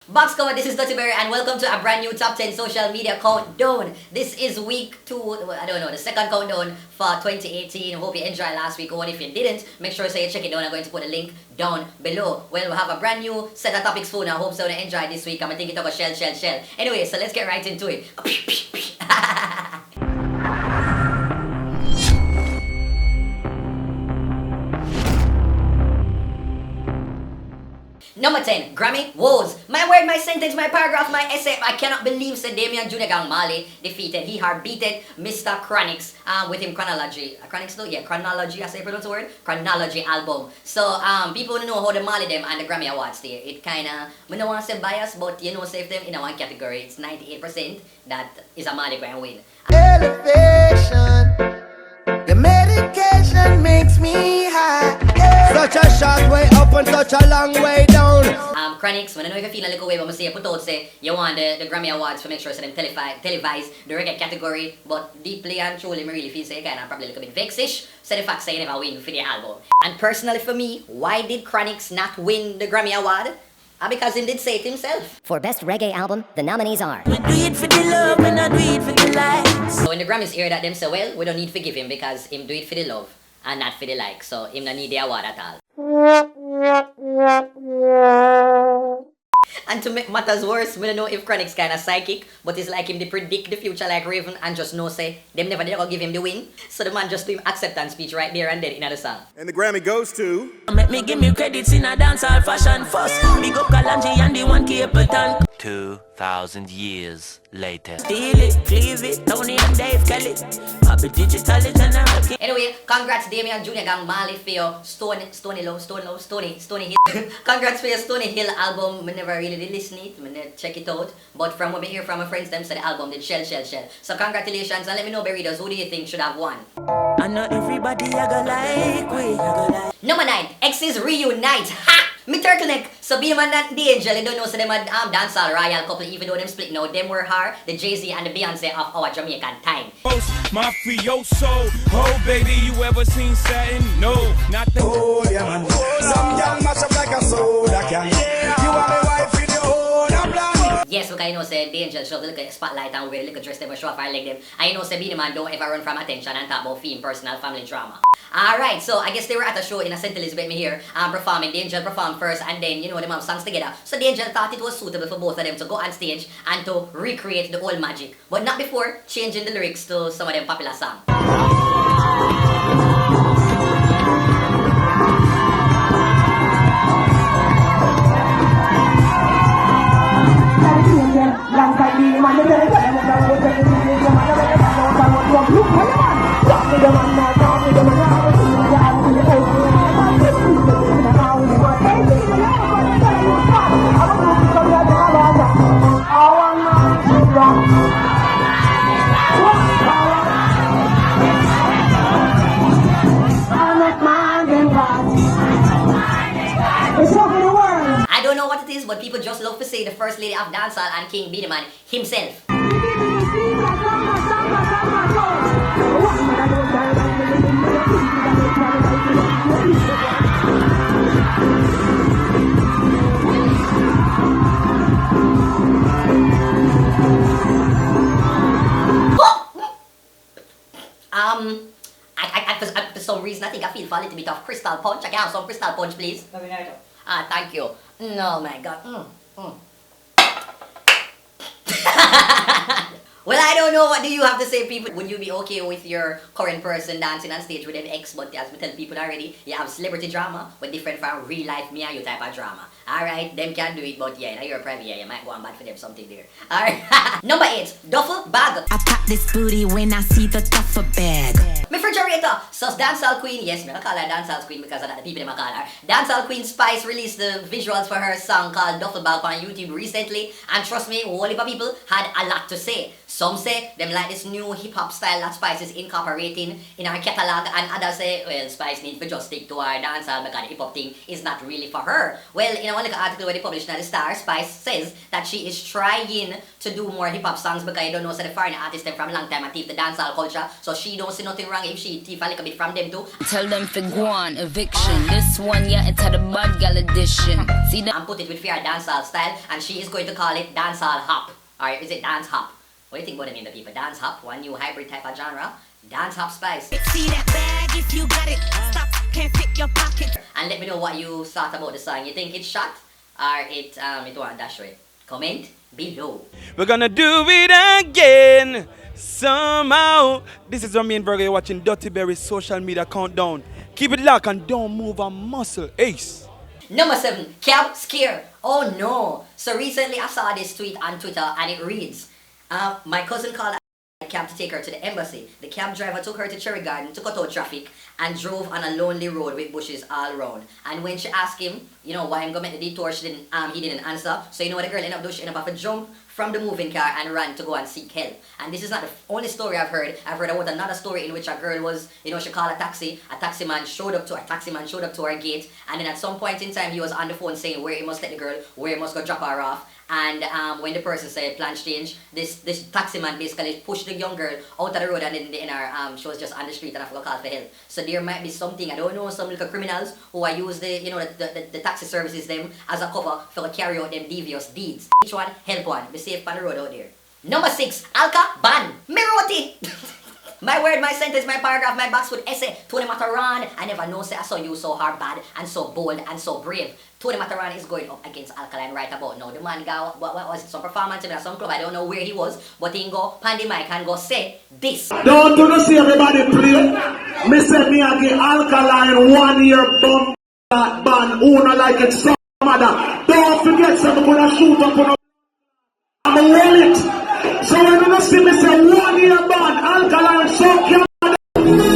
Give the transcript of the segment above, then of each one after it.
Box cover, this is Dirty Berry and welcome to a brand new top 10 social media countdown. This is week 2, I don't know, the second countdown for 2018. Hope you enjoyed last week, or if you didn't, make sure you check it down. I'm going to put a link down below. Well, we have a brand new set of topics for now. I hope so you enjoy this week. I'm thinking of a shell. Anyway, so let's get right into it. Number 10, Grammy woes. My word, my sentence, my paragraph, my essay. I cannot believe said Damian Marley defeated, beated Mr. Chronixx with him Chronology. Chronixx though? Yeah, Chronology, I say pronounce the word? Chronology album. So people know how the Marley them and the Grammy Awards there. It kinda, I don't want to say bias, but you know, save them in a one category. It's 98% that is a Marley going to win. Elevation, the medication makes me high. Such a short way up and such a long way down. Chronixx, when I know if you feel a little way, but I'm say put out say you want the Grammy Awards for make sure so them televise the reggae category, but deeply and truly, I really feel say kind of probably a little bit vexish. So the fact say you never win for the album. And personally for me, why did Chronixx not win the Grammy Award? Because he did say it himself. For Best Reggae Album, the nominees are... We do it for the love and not do it for the likes. So when the Grammys hear that, them say, well, we don't need to forgive him because him do it for the love and not for the like. So him not need the award at all. And to make matters worse, we don't know if Chronixx kind of psychic, but it's like him they predict the future like Raven and just know say, them never did give him the win. So the man just do him acceptance speech right there and then in the song. And the Grammy goes to... Make me give me credits in a dancehall fashion first. Big up Kalanji and the one Capleton. 2,000 years later. Steal it, cleave it, Tony and Dave Kelly. Happy digital and I'm Anyway, congrats Damian Marley for your Stony Hill. Congrats for your Stony Hill album. I never really did listen to it. I never check it out. But from what I hear from my friends, them said the album did shell. So congratulations and let me know, Berritos, who do you think should have won? I know everybody I go like we. Number 9, Exes reunite. Ha! Me turtleneck. So be man and the Angel, you don't know so them a dancehall royal couple, even though them split now. Them were her, the Jay-Z and the Beyonce of our Jamaican time. Mafioso, oh baby, you ever seen satin? No, not the Yeah, man. Some young mash up like a soda can. You are my wife in the whole plan. Yes, because you know say the Angel show the little spotlight and wear little dress them and show off her leg them. And you know say be the man don't ever run from attention and talk about film, personal, family drama. Alright, so I guess they were at a show in a St. Elizabeth me here performing. The Angel performed first and then, you know, them have songs together. So the Angel thought it was suitable for both of them to go on stage and to recreate the old magic. But not before changing the lyrics to some of them popular songs. I don't know what it is, but people just love to say the first lady of dancehall and King be the man himself. For some reason, I think I feel for a little bit of crystal punch. I can have some crystal punch, please. Thank you. Oh my God. Well, I don't know. What do you have to say, people? Would you be okay with your current person dancing on stage with an ex? But as we tell people already, you have celebrity drama, but different from real life me and you type of drama. Alright, them can do it, but yeah, now you're private, yeah, you might go on bad for them something there. Alright. Number 8, duffel bag. I pop this booty when I see the duffel bag. Refrigerator. So dancehall queen, yes, me I call her dancehall queen because of that the people them call her. Dancehall queen Spice released the visuals for her song called Duffel Bag on YouTube recently, and trust me, whole heap of people had a lot to say. Some say them like this new hip-hop style that Spice is incorporating in her catalog, and others say, well, Spice needs to just stick to her dancehall because the hip-hop thing is not really for her. Well, in one little article where they published in the Star, Spice says that she is trying to do more hip-hop songs because you don't know, so the foreign artists them from a long time and teach the dancehall culture, so she don't see nothing wrong if she thief a little bit from them too. Tell them for go on, eviction. This one, yeah, it's the bad gal edition. See that? And put it with fair dancehall style, and she is going to call it dancehall hop. Alright, is it dance hop? What do you think about the name, the people? Dance hop, one new hybrid type of genre. Dance hop spice. See that bag if you got it. Stop, can't fit your pocket. And let me know what you thought about the song. You think it's shot or it won't dash away? Comment below. We're gonna do it again somehow. This is our main burger. You're watching Dirty Berry's social media countdown. Keep it locked and don't move a muscle. Ace. Number 7, cab scare. Oh no. So recently I saw this tweet on Twitter and it reads, my cousin called a cab to take her to the embassy. The cab driver took her to Cherry Garden to cut out traffic and drove on a lonely road with bushes all around. And when she asked him, you know, why I'm going to make the detour, he didn't answer. So you know what the girl ended up doing? She ended up having to jump from the moving car and ran to go and seek help. And this is not the only story I've heard. I've heard about another story in which a girl was, you know, she called a taxi man showed up to her gate, and then at some point in time he was on the phone saying where he must take the girl, where he must go drop her off. And when the person said plans change, this taxi man basically pushed the young girl out of the road, and then she was just on the street and I forgot to call for help. So there might be something, I don't know, some little criminals who are use the taxi services them as a cover for to carry out them devious deeds. Each one, help one, be safe on the road out there. Number 6, Alka ban. Me wrote it. My word, my sentence, my paragraph, my backfoot essay. Tony Mataran, I never know say I saw you so hard bad and so bold and so brave. Tony Mataran is going up against Alkaline right about now. The man got, what was it, some performance in some club, I don't know where he was, but he can go pan the mic and go say this. Don't do not see everybody play. Me say me again Alkaline 1 year bomb that ban. Una like it some other. Don't forget some gonna shoot up on a wallet. So when you see me say 1 year ban, Alkaline shock you.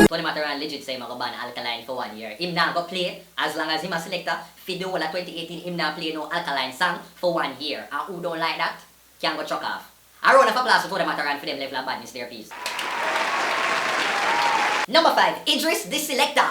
Tony Mataran legit say I'ma ban Alkaline for 1 year. Him now go play, as long as him a selector, Fido wala 2018, him now play no Alkaline song for 1 year. And who don't like that, can go chuck off. A round of applause for Tony Mataran for them level of badness there, please. Number 5, Idris the Selector.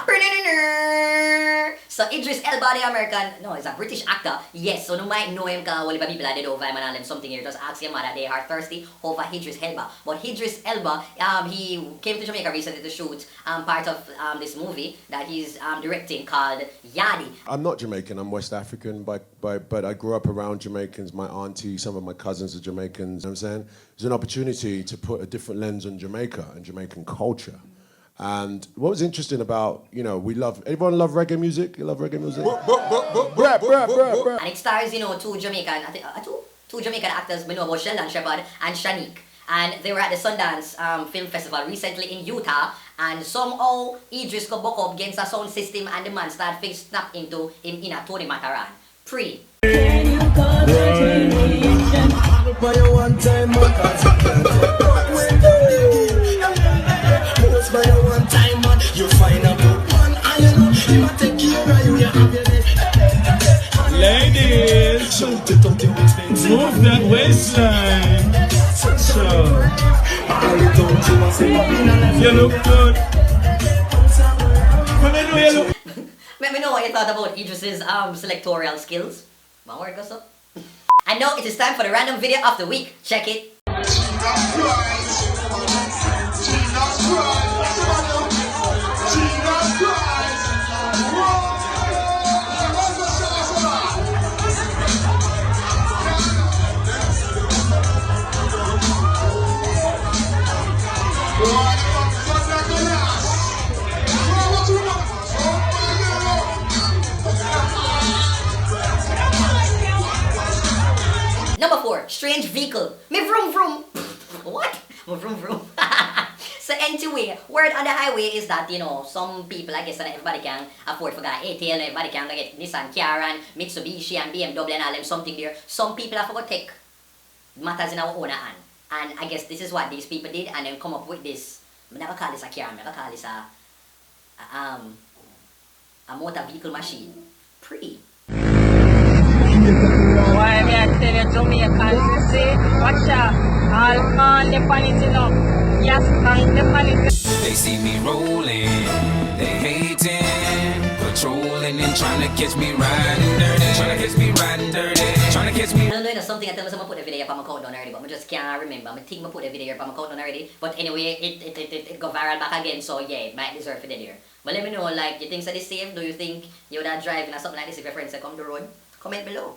So Idris Elba, the American, no, he's a British actor. Yes, so you might know him because all the people are dead over him and all them something here. Just ask your mother, they are thirsty over Idris Elba. But Idris Elba, he came to Jamaica recently to shoot part of this movie that he's directing called Yadi. I'm not Jamaican, I'm West African, but I grew up around Jamaicans. My auntie, some of my cousins are Jamaicans. You know what I'm saying? There's an opportunity to put a different lens on Jamaica and Jamaican culture. And what was interesting about, you know, everyone love reggae music? You love reggae music? And it stars, you know, two Jamaican actors, we know about Sheldon Shepherd and Shanique. And they were at the Sundance Film Festival recently in Utah, and somehow Idris got buck up against a sound system and the man started face snap into him in a Tony Mataran. Pre. Ladies, move that waistline. So, you look good. Let me know what you thought about Idris's selectorial skills. My word goes up. And now it is time for the random video of the week. Check it. Number 4, strange vehicle. Me vroom vroom. What? Me vroom vroom. So anyway, word on the highway is that, you know, some people, I guess not everybody can afford for that ATL, everybody can get Nissan car and Mitsubishi and BMW and all them something there. Some people have to take matters in our own hand. And I guess this is what these people did, and then come up with this. I never call this a car, I never call this a motor vehicle machine. Pretty. Why me I tell you Jamaicans, say, watch out, all man the panit enough, yes, man the panit. They see me rolling, they hating, patrolling and trying to catch me riding dirty, trying to catch me riding dirty, trying to catch me. I don't know, something I tell me someone put the video up on my countdown already, but I just can't remember. I think I put the video up on my countdown already. But anyway, it got viral back again, so yeah, it might deserve for the there. But let me know, like, you think that is safe? Do you think you would have driving or something like this if your friends come the road? Comment below.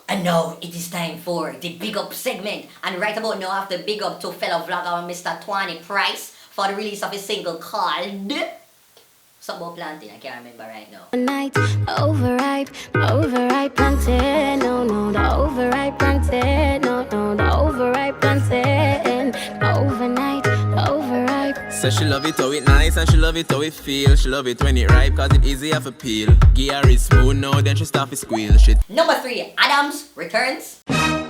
And now it is time for the big up segment. And right about now, I have to big up to fellow vlogger Mr. Twani Price for the release of his single called something about planting. I can't remember right now. Night, overripe plantain. No, the overripe plantain. No, the overripe plantain. Overnight, the overripe. So she love it how it nice and she love it how it feel. She love it when it ripe cause it easy of a peel. Give her it spoon now then she start to squeal shit. Number 3, Adams returns. I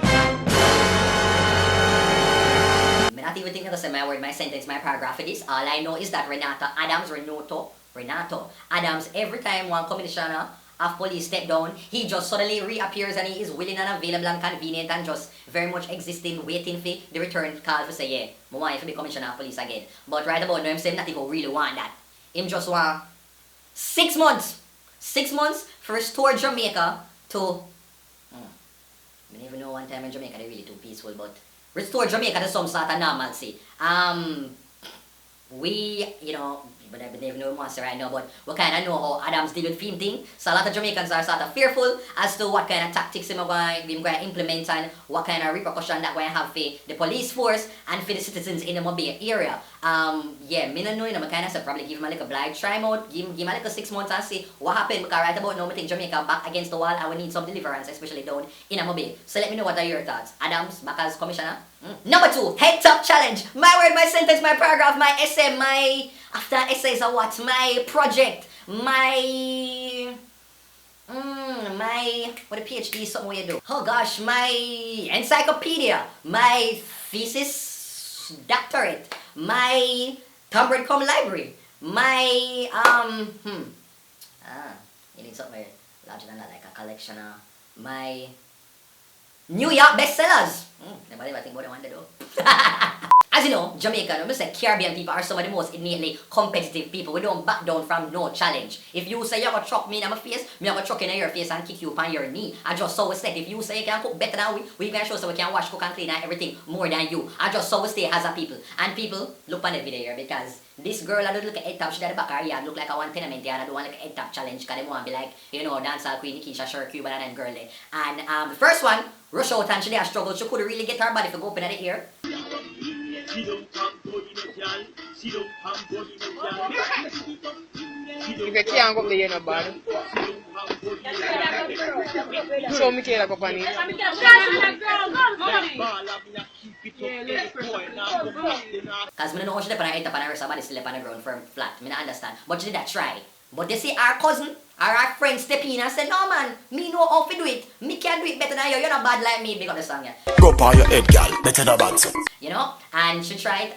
not even think to say my word, my sentence, my paragraph for this. All I know is that Renato Adams, every time one commissioner of police step down, he just suddenly reappears and he is willing and available and convenient and just very much existing, waiting for the return call to say, yeah, I want you to be commissioner of police again. But right about now, I'm saying that he really want that. Him just want 6 months. 6 months for a tour Jamaica to... I don't even know one time in Jamaica they're really too peaceful, but restore Jamaica to some sort of normalcy. We, you know, but I believe no monster right now, but we kind of know how Adams deal with theme thing. So a lot of Jamaicans are sort of fearful as to what kind of tactics he's going to implement and what kind of repercussion that going to have for the police force and for the citizens in the Mobile area. Yeah, me not know, I kind of say probably give him a little blind try him out, give him a little 6 months and see what happened, because right about now I think Jamaica back against the wall and we need some deliverance, especially down in a Mobile. So let me know what are your thoughts. Adams back as commissioner? Number 2, head top challenge. My word, my sentence, my paragraph, my essay, my... After essays are what? My project, my... what a PhD is something what you do. Oh gosh, my encyclopedia, my thesis doctorate, my Tumblr library, my, you need something larger than that, like a collection of my New York bestsellers. Nobody ever think about one to do. As you know, Jamaican, we say Caribbean people are some of the most innately competitive people. We don't back down from no challenge. If you say you're going to chuck me in my face, me going to chuck in your face and kick you upon your knee. And just so we stay. If you say you can cook better than we can show so we can wash, cook and clean and everything more than you. And just so we stay as a people. And people, look on the video here because this girl, I don't look at head top, she at the back of her yard, look like I want tenement here, and I don't want like a head top challenge because they want to be like, you know, dancehall queen, Nikisha, Sure, Cuban and then girl there. And the first one, rush out and she there struggled. She couldn't really get her body to go open at the ear. She don't have body no girl. She don't have body no girl. If you can't go there, no bad. So me can't go on it. Because I don't know how she did on her head up and her somebody still on the ground firm flat. I don't understand. But she did that try. But they see our cousin or our friend step in and say, no man, me know how to do it. Me can do it better than you. You're not bad like me. Big up the song, yeah. Go by your head, girl. Better than bad, son. You know? And she tried.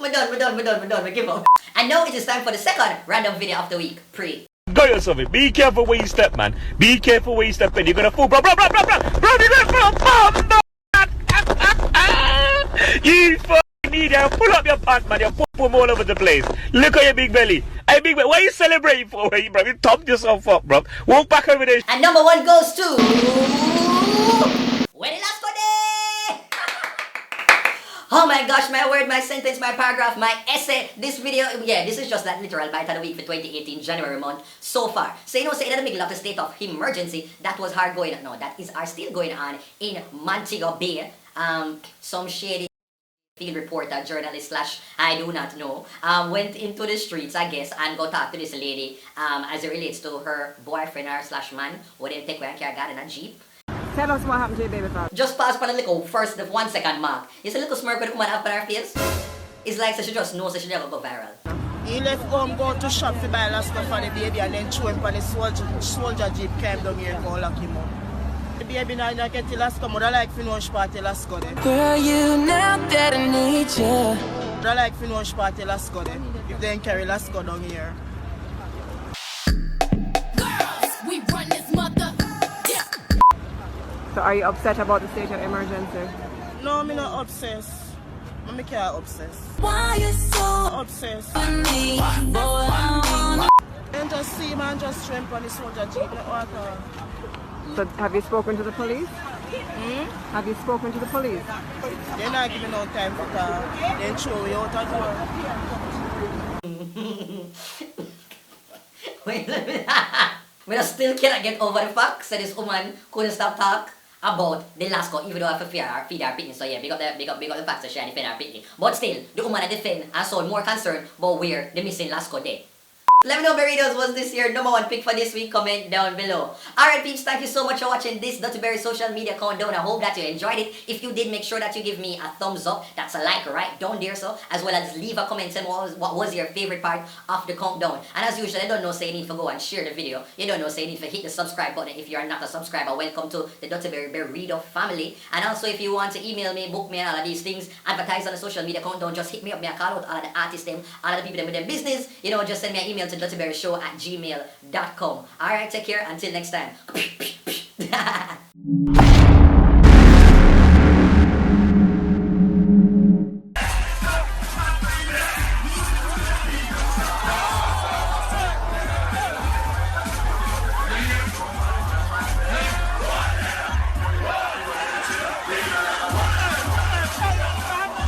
We're done, we give up. And now it is time for the second random video of the week. Go yourself. Be careful where you step, man. Be careful where you step in. You're gonna fall, bro. Bro, you're gonna fall. You fucking idiot. Pull up your pants, man. You're pum all over the place. Look at your big belly. Hey, big belly. What are you celebrating for, bro? You topped yourself up, bro. Walk back over there. And number 1 goes to... Where the last day? Oh my gosh, my word, my sentence, my paragraph, my essay, this video, yeah, this is just that literal bite of the week for 2018 January month so far. So you know, say in the middle of the state of emergency, that was hard going, no, that is still going on in Montego Bay. Some shady field reporter, journalist / I do not know, went into the streets, I guess, and go talk to this lady as it relates to her boyfriend or / man, who didn't take away and carry God in a Jeep. Tell us what happened to your baby father. Just pause for a little first, the 1 second mark. You see a little smirk with the woman have on her face? It's like so she just knows that she never go viral. He left home, go to shop to buy a lot of stuff for the baby and then throw him on the soldier jeep, came down here and go lock him up. The baby now get the last come, I like finish party last go there. Girl, you now that I need you. I like finish party last go there. If they carry last go down here. Girls, we run this mother. So are you upset about the state of emergency? No, I'm not obsessed. I can't obsessed. Why you so obsessed? with me, boy? And just see man just shrimp on the soldier jeep like water. So have you spoken to the police? Have you spoken to the police? They're not giving no time for that. Then throw you out of door. Wait a minute. We still cannot get over the fact that this woman couldn't stop talk about the Lasco, even though I feed her picnic. So yeah, big up the fact that she had defend her picnic. But still, the woman that defend and sound more concerned about where the missing Lasco dead. Let me know, Burritos, was this your #1 pick for this week? Comment down below. Alright peeps, thank you so much for watching this Dirty Berry social media countdown. I hope that you enjoyed it. If you did, make sure that you give me a thumbs up. That's a like right down there, so as well as leave a comment saying what was your favorite part of the countdown. And as usual, I don't know, say you need to go and share the video. You don't know, say you need to hit the subscribe button if you are not a subscriber. Welcome to the Dirty Berry Burrito family. And also if you want to email me, book me and all of these things, advertise on the social media countdown, just hit me up, me a call out all of the artists them, all of the people them with their business. You know, just send me an email to dirtyberryshow@gmail.com. Alright, take care. Until next time.